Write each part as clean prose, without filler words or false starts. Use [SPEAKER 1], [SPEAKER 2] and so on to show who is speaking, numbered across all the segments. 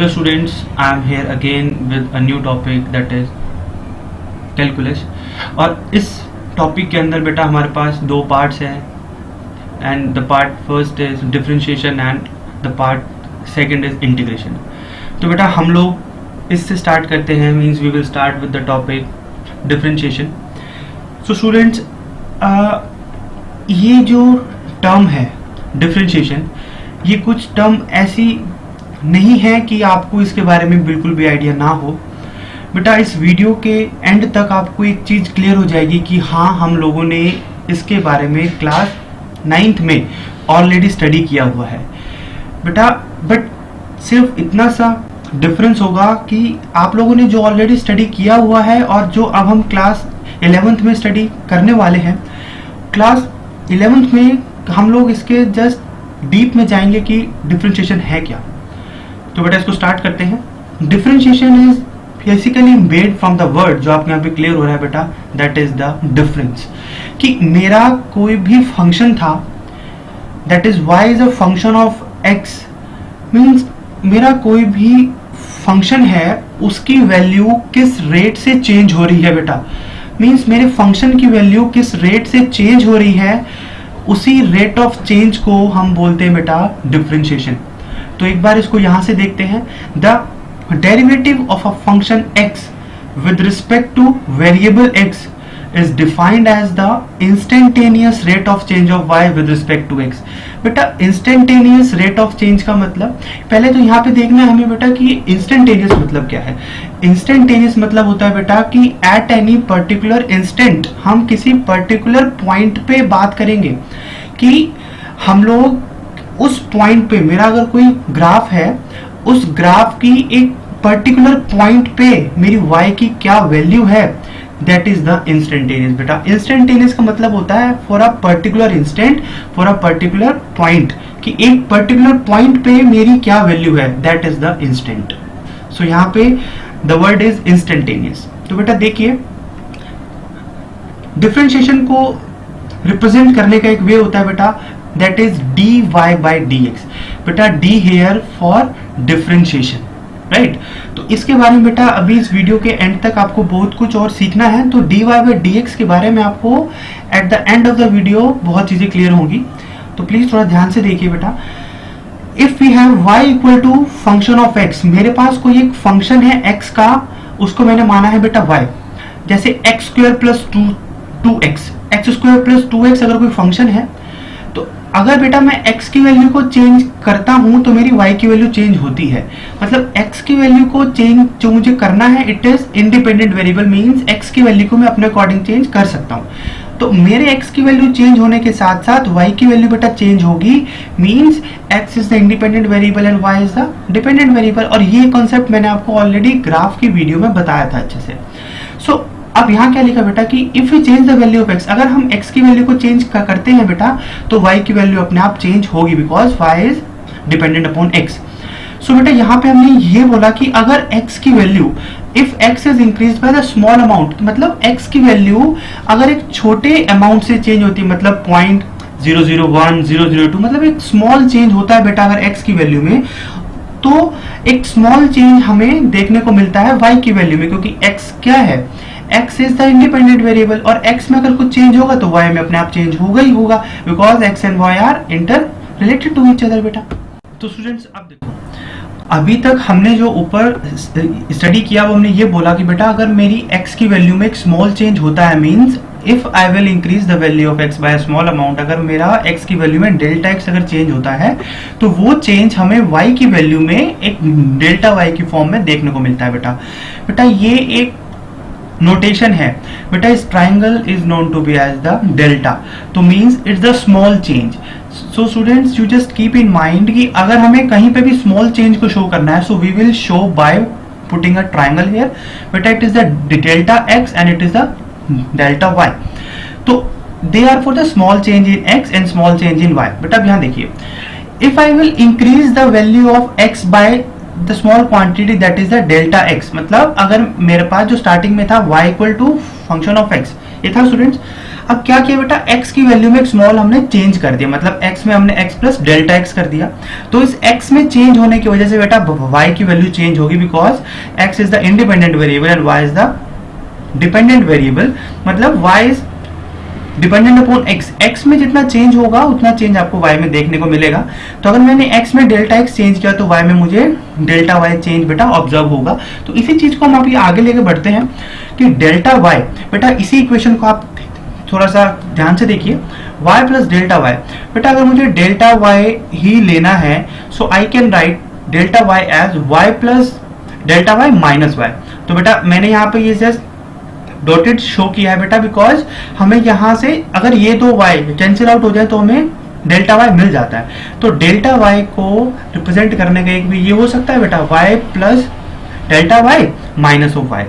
[SPEAKER 1] Hello students, I am here again with a new topic that is calculus। और इस topic के अंदर बेटा हमारे पास दो पार्ट्स हैं and the part first is differentiation and the part second is integration. तो बेटा हम लोग इससे स्टार्ट करते हैं, means we will start with the topic differentiation. So students, ये जो टर्म है डिफरेंशिएशन, ये कुछ टर्म ऐसी नहीं है कि आपको इसके बारे में बिल्कुल भी आइडिया ना हो। बेटा इस वीडियो के एंड तक आपको एक चीज़ क्लियर हो जाएगी कि हाँ, हम लोगों ने इसके बारे में क्लास 9th में ऑलरेडी स्टडी किया हुआ है बेटा। बट सिर्फ इतना सा डिफरेंस होगा कि आप लोगों ने जो ऑलरेडी स्टडी किया हुआ है और जो अब हम क्लास 11th में स्टडी करने वाले हैं, क्लास 11th में हम लोग इसके जस्ट डीप में जाएंगे कि डिफरेंशिएशन है क्या। तो बेटा इसको स्टार्ट करते हैं। Differentiation is basically made from the word, जो आपको यहाँ पे क्लियर हो रहा है बेटा, दैट इज द डिफरेंस। कि मेरा कोई भी फंक्शन था, that is y is a function of x, means मेरा कोई भी फंक्शन है उसकी वैल्यू किस रेट से चेंज हो रही है बेटा, मीन्स मेरे फंक्शन की वैल्यू किस रेट से चेंज हो रही है, उसी रेट ऑफ चेंज को हम बोलते हैं बेटा डिफरेंशिएशन। तो एक बार इसको यहां से देखते हैं। The derivative of a function x with respect to variable x is defined as the instantaneous rate of change of y with respect to x। बेटा इंस्टेंटेनियस रेट ऑफ चेंज का मतलब, पहले तो यहाँ पे देखना है हमें बेटा कि इंस्टेंटेनियस मतलब क्या है। इंस्टेंटेनियस मतलब होता है बेटा कि एट एनी पर्टिकुलर इंस्टेंट, हम किसी पर्टिकुलर पॉइंट पे बात करेंगे कि हम लोग उस पॉइंट पे, मेरा अगर कोई ग्राफ है, उस ग्राफ की एक पर्टिकुलर पॉइंट पे मेरी y की क्या वैल्यू है, दैट इज द इंस्टेंटेनियस। बेटा इंस्टेंटेनियस का मतलब होता है for a particular instant, for a particular point, कि एक पर्टिकुलर पॉइंट पे मेरी क्या वैल्यू है, दैट इज द इंस्टेंट। सो यहाँ पे द वर्ड इज इंस्टेंटेनियस। तो बेटा देखिए, डिफरेंशिएशन को रिप्रेजेंट करने का एक वे होता है बेटा, that is dy by dx। बेटा d here for differentiation, right. तो इसके बारे में बेटा अभी इस वीडियो के एंड तक आपको बहुत कुछ और सीखना है। तो dy by dx के बारे में आपको at the end of the video बहुत चीजें क्लियर होंगी, तो प्लीज थोड़ा ध्यान से देखिए बेटा। If we have y equal to function of x, मेरे पास कोई एक फंक्शन है x का, उसको मैंने माना है बेटा y, जैसे x square plus 2x, x square plus 2x अगर कोई फंक्शन है, तो अगर बेटा मैं x की वैल्यू को चेंज करता हूं तो मेरी y की वैल्यू चेंज होती है। मतलब x की वैल्यू को चेंज जो मुझे करना है, it is independent variable, means x की वैल्यू को मैं अपने अकॉर्डिंग चेंज कर सकता हूं। तो मेरे x की वैल्यू चेंज होने के साथ साथ y की वैल्यू बेटा चेंज होगी, means x is the independent variable and y is the dependent variable. और ये कॉन्सेप्ट मैंने आपको ऑलरेडी ग्राफ की वीडियो में बताया था अच्छे से। सो अब यहाँ क्या लिखा बेटा कि if you change the value of x, अगर हम x की वैल्यू को चेंज करते हैं बेटा, तो y की वैल्यू अपने आप चेंज होगी, because y is dependent upon x। सो बेटा यहाँ पे हमने ये बोला कि अगर x की value, if x is increase by the small amount, मतलब x की वैल्यू अगर एक छोटे अमाउंट से चेंज होती है, मतलब 0.001, 002, मतलब एक स्मॉल चेंज होता है बेटा अगर x की वैल्यू में, तो एक स्मॉल चेंज हमें देखने को मिलता है y की वैल्यू में, क्योंकि x क्या है, x is the independent variable, और x में अगर कुछ चेंज होगा तो y में अपने आप चेंज होगा ही होगा, because x and y are interrelated to each other बेटा। तो स्टूडेंट्स अब देखो, अभी तक हमने जो ऊपर स्टडी किया वो हमने ये बोला कि बेटा अगर मेरी x की वैल्यू में एक स्मॉल चेंज होता है, means if I will increase the value of x by small amount, अगर मेरा x की वैल्यू में डेल्टा x अगर चेंज होता है, तो वो चेंज हमें y की वैल्यू में एक डेल्टा y की फॉर्म में देखने को मिलता है बेटा। बेटा ये एक नोटेशन है बेटा, इस triangle is known to be as the delta, तो means it's the small change. So students you just keep in mind कि अगर हमें कहीं पे भी स्मॉल चेंज को शो करना है, so we will show by putting a triangle here बेटा, it is the delta x and it is the delta y। तो they are for the small change in x and small change in y। बेटा अब यहाँ देखिए, if I will increase the value of x by the small quantity that is the delta x, मतलब अगर मेरे पास जो starting में था y equal to function of x, ये था स्टूडेंट्स। अब क्या किया बेटा, x की वैल्यू में एक स्मॉल हमने चेंज कर दिया, मतलब x में हमने x प्लस डेल्टा x कर दिया। तो इस x में चेंज होने की वजह से बेटा y की वैल्यू चेंज होगी, because x is the independent variable and y is the dependent variable, मतलब y is dependent upon x। x में जितना चेंज होगा उतना चेंज आपको y में देखने को मिलेगा। तो अगर मैंने x में डेल्टा x चेंज किया तो y में मुझे डेल्टा y चेंज बेटा ऑब्जर्व होगा। तो इसी चीज को हम अभी आगे लेके बढ़ते हैं कि डेल्टा y, बेटा इसी इक्वेशन को आप थोड़ा सा ध्यान से देखिए, y प्लस डेल्टा y। बेटा अगर मुझे डेल्टा y ही लेना है, so I can write delta y as y plus delta y minus y। तो बेटा मैंने यहाँ पे ये जस्ट डॉटेड शो किया है बेटा, बिकॉज हमें यहाँ से अगर ये दो y कैंसिल आउट हो जाए तो हमें डेल्टा y मिल जाता है। तो डेल्टा y को रिप्रेजेंट करने का एक भी ये हो सकता है बेटा, y plus delta y minus of y।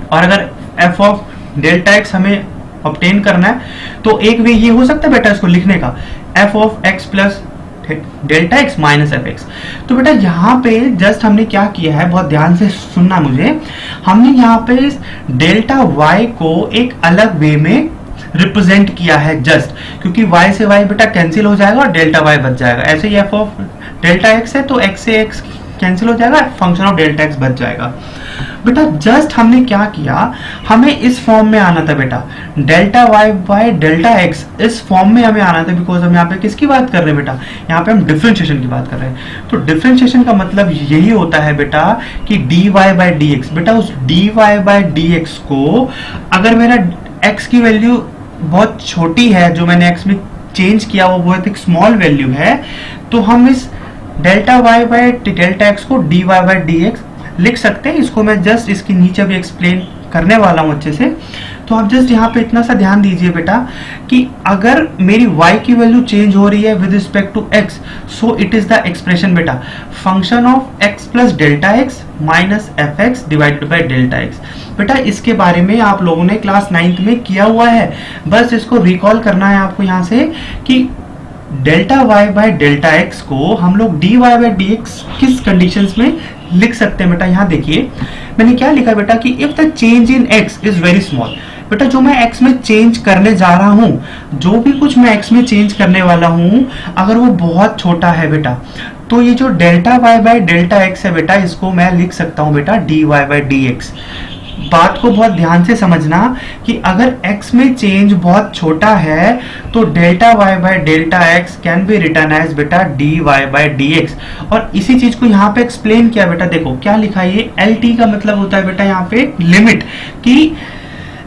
[SPEAKER 1] और अगर f ऑफ डेल्टा x हमें ऑब्टेन करना है तो एक वे ये हो सकता है बेटा इसको लिखने का, f of x plus delta x minus F x. तो बेटा यहाँ पे जस्ट हमने क्या किया है, बहुत ध्यान से सुनना मुझे, हमने यहाँ पे इस डेल्टा y को एक अलग वे में रिप्रेजेंट किया है जस्ट, क्योंकि y से y बेटा कैंसिल हो जाएगा और डेल्टा y बच जाएगा। ऐसे ही f ऑफ डेल्टा x है तो x से x कैंसिल हो जाएगा, फंक्शन ऑफ डेल्टा x बच जाएगा। बेटा जस्ट हमने क्या किया, हमें इस फॉर्म में आना था बेटा, delta y by delta x इस फॉर्म में हमें आना था, बिकॉज हम यहाँ पे किसकी बात कर रहे हैं बेटा, यहाँ पे हम डिफरेंशिएशन की बात कर रहे हैं। तो डिफरेंशिएशन का मतलब यही होता है बेटा कि dy बाय dx, बेटा उस dy बाय dx को अगर मेरा x की वैल्यू बहुत छोटी है, जो मैंने x में चेंज किया वो बहुत एक स्मॉल वैल्यू है, तो हम इस delta y by delta x को dy बाय dx लिख सकते हैं। इसको मैं जस्ट इसके नीचे भी एक्सप्लेन करने वाला हूं अच्छे से। तो आप जस्ट यहाँ पे इतना सा ध्यान दीजिए बेटा कि अगर मेरी y की वैल्यू चेंज हो रही है with respect to x, so it is the expression बेटा function of x plus delta x minus F X divided by delta x। बेटा इसके बारे में आप लोगों ने क्लास 9th में किया हुआ है, बस इसको रिकॉल करना है आपको यहाँ से कि delta y by delta x को हम लोग dy बाय dx किस कंडीशंस में लिख सकते हैं। बेटा यहाँ देखिए मैंने क्या लिखा बेटा कि if the change in x is very small, बेटा जो मैं x में चेंज करने जा रहा हूँ, जो भी कुछ मैं x में चेंज करने वाला हूँ, अगर वो बहुत छोटा है बेटा, तो ये जो delta y by delta x है बेटा, इसको मैं लिख सकता हूँ बेटा dy बाय dx। बात को बहुत ध्यान से समझना कि अगर x में चेंज बहुत छोटा है तो delta y by delta x can be written as बेटा dy बाय dx। और इसी चीज को यहाँ पे एक्सप्लेन किया बेटा, देखो क्या लिखा है, ये LT का मतलब होता है बेटा यहाँ पे लिमिट, कि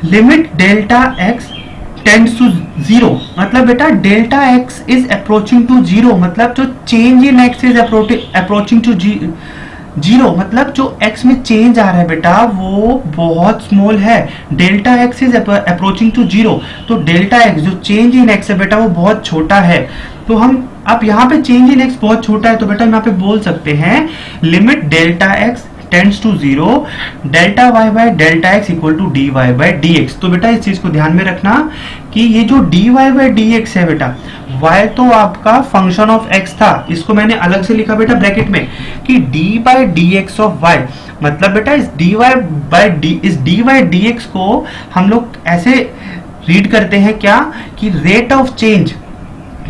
[SPEAKER 1] limit delta x tends to zero, मतलब बेटा delta x is approaching to zero, मतलब जो change in x is approaching to zero, मतलब जो x में चेंज आ रहा है बेटा वो बहुत स्मॉल है, delta x is approaching to zero, तो डेल्टा x जो चेंज इन x है बेटा वो बहुत छोटा है। तो हम अब यहाँ पे चेंज इन x बहुत छोटा है तो बेटा यहाँ पे बोल सकते हैं limit delta x tends to zero delta y by delta x equal to dy by dx। तो बेटा इस चीज को ध्यान में रखना कि ये जो dy बाय dx है बेटा, y तो आपका फंक्शन ऑफ x था, इसको मैंने अलग से लिखा बेटा ब्रैकेट में कि d by dx of y, मतलब बेटा इस dy बाय dx को हम लोग ऐसे रीड करते हैं क्या कि रेट ऑफ चेंज,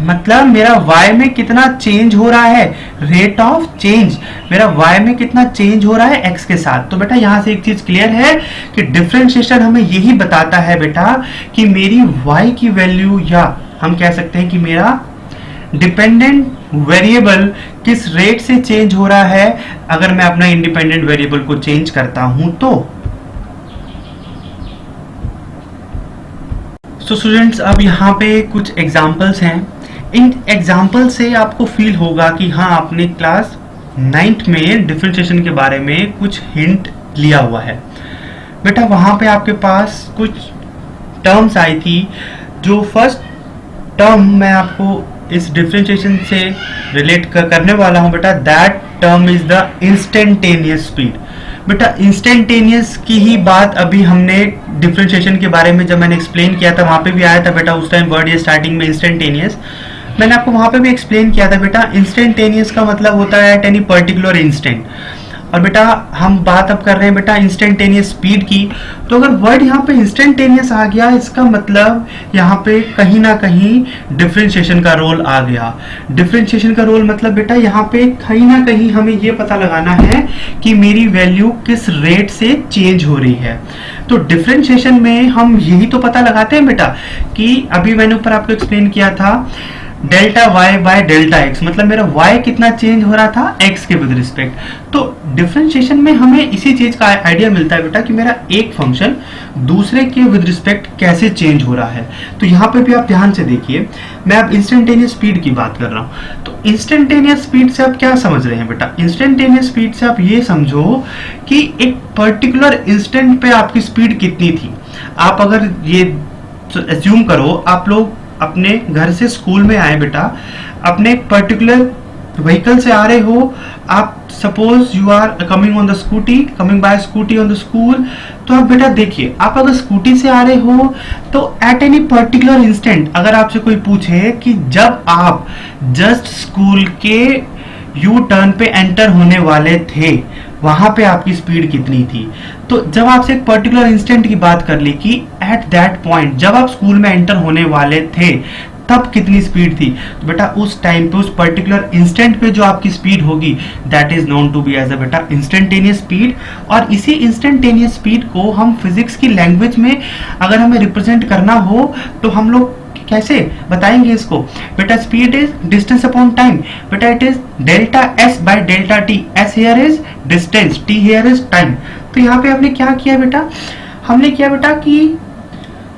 [SPEAKER 1] मतलब मेरा y में कितना चेंज हो रहा है, रेट ऑफ चेंज मेरा y में कितना चेंज हो रहा है x के साथ। तो बेटा यहाँ से एक चीज क्लियर है कि डिफरेंशिएशन हमें यही बताता है बेटा कि मेरी y की वैल्यू, या हम कह सकते हैं कि मेरा डिपेंडेंट वेरिएबल किस रेट से चेंज हो रहा है अगर मैं अपना इंडिपेंडेंट वेरिएबल को चेंज करता हूं तो। तो स्टूडेंट्स अब यहाँ पे कुछ एग्जांपल्स हैं, इन एग्जाम्पल से आपको फील होगा कि हाँ आपने क्लास 9th में डिफरेंशिएशन के बारे में कुछ हिंट लिया हुआ है। बेटा वहाँ पे आपके पास कुछ टर्म्स आई थी, जो फर्स्ट टर्म मैं आपको इस डिफरेंशिएशन से रिलेट करने वाला हूँ बेटा, that term is the instantaneous speed. बेटा इंस्टेंटेनियस की ही बात अभी हमने डिफरेंशिएशन के बारे में जब मैंने एक्सप्लेन किया था वहाँ पे भी आया था बेटा, उस टाइम वर्ड ये स्टार्टिंग में इंस्टेंटेनियस, मैंने आपको वहां पे भी एक्सप्लेन किया था बेटा इंस्टेंटेनियस का मतलब होता है एट एनी पर्टिकुलर इंस्टेंट। और बेटा हम बात अब कर रहे हैं बेटा इंस्टेंटेनियस स्पीड की। तो अगर वर्ड यहाँ पे इंस्टेंटेनियस आ गया, इसका मतलब यहाँ पे कहीं ना कहीं डिफरेंशिएशन का रोल आ गया। डिफरेंशिएशन का रोल मतलब बेटा यहाँ पे कहीं ना कहीं हमें ये पता लगाना है कि मेरी वैल्यू किस रेट से चेंज हो रही है। तो डिफरेंशिएशन में हम यही तो पता लगाते हैं बेटा कि अभी मैंने ऊपर आपको एक्सप्लेन किया था delta y by delta x, मतलब मेरा y कितना चेंज हो रहा था x के विद रिस्पेक्ट। तो डिफरेंशिएशन में हमें इसी चीज का आइडिया मिलता है बेटा कि मेरा एक फंक्शन दूसरे के विद रिस्पेक्ट कैसे चेंज हो रहा है। तो यहाँ पे भी आप ध्यान से देखिए, मैं अब इंस्टेंटेनियस स्पीड की बात कर रहा हूँ। तो इंस्टेंटेनियस स्पीड से आप क्या समझ रहे हैं बेटा? इंस्टेंटेनियस स्पीड से आप ये समझो कि एक पर्टिकुलर इंस्टेंट पे आपकी स्पीड कितनी थी। आप अगर ये एज्यूम करो, आप लोग अपने घर से स्कूल में आए बेटा, अपने पर्टिकुलर व्हीकल से आ रहे हो, आप suppose you are coming on the scooty, coming by scooty on the school. तो आप बेटा देखिए, आप अगर स्कूटी से आ रहे हो तो एट एनी पर्टिकुलर इंस्टेंट अगर आपसे कोई पूछे कि जब आप जस्ट स्कूल के यू टर्न पे एंटर होने वाले थे वहां पे आपकी स्पीड कितनी थी, तो जब आपसे एक पर्टिकुलर इंस्टेंट की बात कर ली कि एट दैट पॉइंट जब आप स्कूल में एंटर होने वाले थे तब कितनी स्पीड थी, तो बेटा उस टाइम पे उस पर्टिकुलर इंस्टेंट पे जो आपकी स्पीड होगी that is known to be as a बेटा इंस्टेंटेनियस स्पीड। और इसी इंस्टेंटेनियस स्पीड को हम फिजिक्स की लैंग्वेज में अगर हमें रिप्रेजेंट करना हो तो हम लोग कैसे बताएंगे इसको बेटा? Speed is distance upon time बेटा, it is delta S by delta T. S here is distance, T here is time. तो यहाँ पे हमने क्या किया बेटा? हमने किया बेटा कि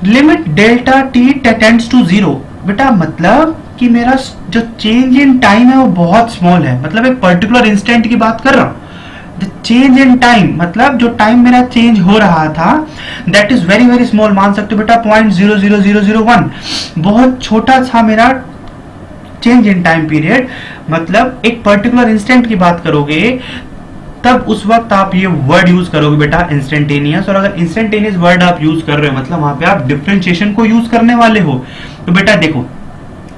[SPEAKER 1] limit delta t tends to zero बेटा, मतलब कि मेरा जो चेंज इन टाइम है वो बहुत स्मॉल है, मतलब एक पर्टिकुलर इंस्टेंट की बात कर रहा हूं। चेंज इन टाइम मतलब जो टाइम मेरा चेंज हो रहा था that is very very small, मान सकते हो बेटा 0.00001, बहुत छोटा था मेरा चेंज इन टाइम पीरियड। मतलब एक पर्टिकुलर इंस्टेंट की बात करोगे तब उस वक्त आप ये वर्ड यूज करोगे बेटा इंस्टेंटेनियस। और अगर इंस्टेंटेनियस वर्ड आप यूज कर रहे हो मतलब वहां पे आप डिफरेंशिएशन को यूज करने वाले हो। तो बेटा देखो,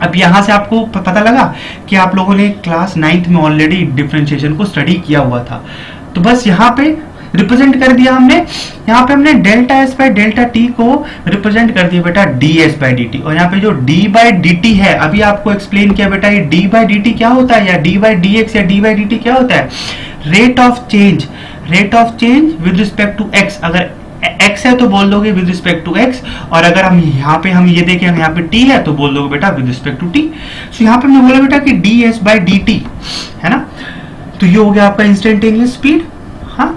[SPEAKER 1] अब यहां से आपको पता लगा कि आप लोगों ने क्लास 9th में ऑलरेडी डिफरेंशिएशन को स्टडी किया हुआ था। तो बस यहाँ पे रिप्रेजेंट कर दिया हमने, यहाँ पे हमने delta S by delta t को रिप्रेजेंट कर दिया बेटा d s by d t. और यहाँ पे जो डी बाय डी टी है अभी आपको एक्सप्लेन किया बेटा, ये डी बाय डी टी क्या होता है, या डी बाय डी एक्स या डी बाय डी टी क्या होता है? Rate of change, rate of change with respect to x. अगर x है तो बोल दोगे विद रिस्पेक्ट टू x, और अगर हम यहाँ पे हम ये देखें हम यहाँ पे t है तो बोल दोगे बेटा विद रिस्पेक्ट टू t। सो यहाँ पे हमने बोला बेटा कि ds बाय dt है ना। तो ये हो गया आपका इंस्टेंटेनियस स्पीड। हाँ,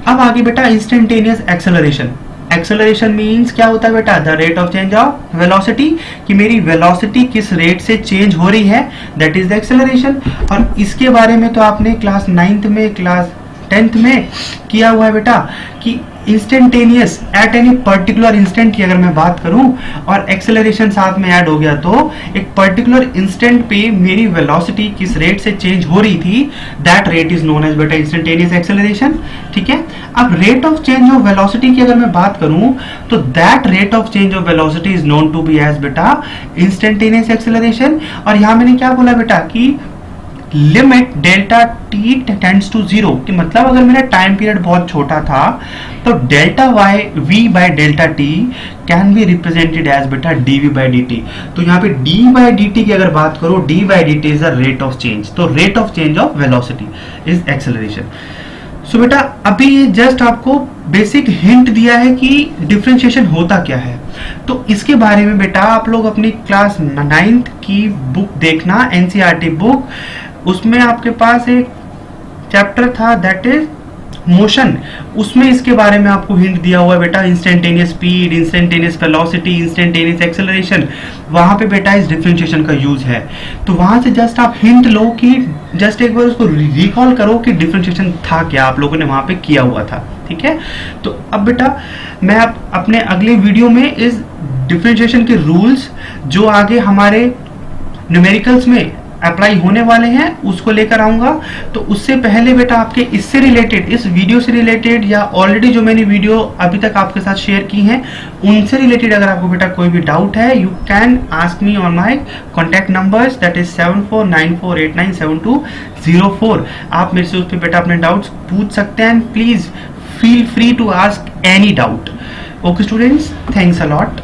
[SPEAKER 1] अब आगे बेटा इंस्टेंटेनियस एक्सेलरेशन। एक्सेलरेशन मींस क्या होता है बेटा? The rate of change of velocity, कि मेरी वेलोसिटी किस रेट से चेंज हो रही है, दैट इज द एक्सेलरेशन। और इसके बारे में तो आपने क्लास 9th में क्लास 10th में किया हुआ है बेटा कि instantaneous at any particular instant की अगर मैं बात करूं और एक्सेलरेशन साथ में ऐड हो गया तो एक पर्टिकुलर इंस्टेंट पे मेरी वेलोसिटी किस रेट से चेंज हो रही थी that rate is known as बेटा इंस्टेंटेनियस एक्सेलरेशन। ठीक है, अब rate of change of velocity की अगर मैं बात करूं तो that rate of change of velocity is known to be as बेटा इंस्टेंटेनियस एक्सेलरेशन। और यहां मैंने क्या बोला बेटा कि limit delta t tends to zero, कि मतलब अगर मेरा टाइम पीरियड बहुत छोटा था तो delta Y V by delta T can be represented as बेटा D V by D T. तो यहाँ पे डी बाई डी टी की अगर बात करो, D by D T is the rate of change, तो rate of change of velocity is acceleration. So बेटा अभी ये जस्ट आपको बेसिक हिंट दिया है कि डिफरेंशिएशन होता क्या है। तो इसके बारे में बेटा आप लोग अपनी क्लास 9th की बुक देखना, एनसीईआरटी बुक, उसमें आपके पास एक चैप्टर था दैट इज मोशन, उसमें इसके बारे में आपको हिंट दिया हुआ है बेटा instantaneous speed, instantaneous velocity, instantaneous acceleration, वहां पे बेटा इस डिफरेंशिएशन का यूज है। तो वहां से जस्ट आप हिंट लो कि जस्ट एक बार उसको रिकॉल करो कि डिफरेंशिएशन था क्या, आप लोगों ने वहां पे किया हुआ था। ठीक है, तो अब बेटा मैं अपने अगले वीडियो में इस डिफरेंशिएशन के रूल्स जो आगे हमारे न्यूमेरिकल्स में अप्लाई होने वाले हैं उसको लेकर आऊंगा। तो उससे पहले बेटा आपके इससे रिलेटेड, इस वीडियो से रिलेटेड या ऑलरेडी जो मैंने वीडियो अभी तक आपके साथ शेयर की हैं उनसे रिलेटेड अगर आपको बेटा कोई भी डाउट है, you can ask me on my contact numbers, that is 7494897204। आप मेरे से उस पर बेटा अपने डाउट्स पूछ सकते हैं। Please feel free to ask any doubt. Okay students, thanks a lot.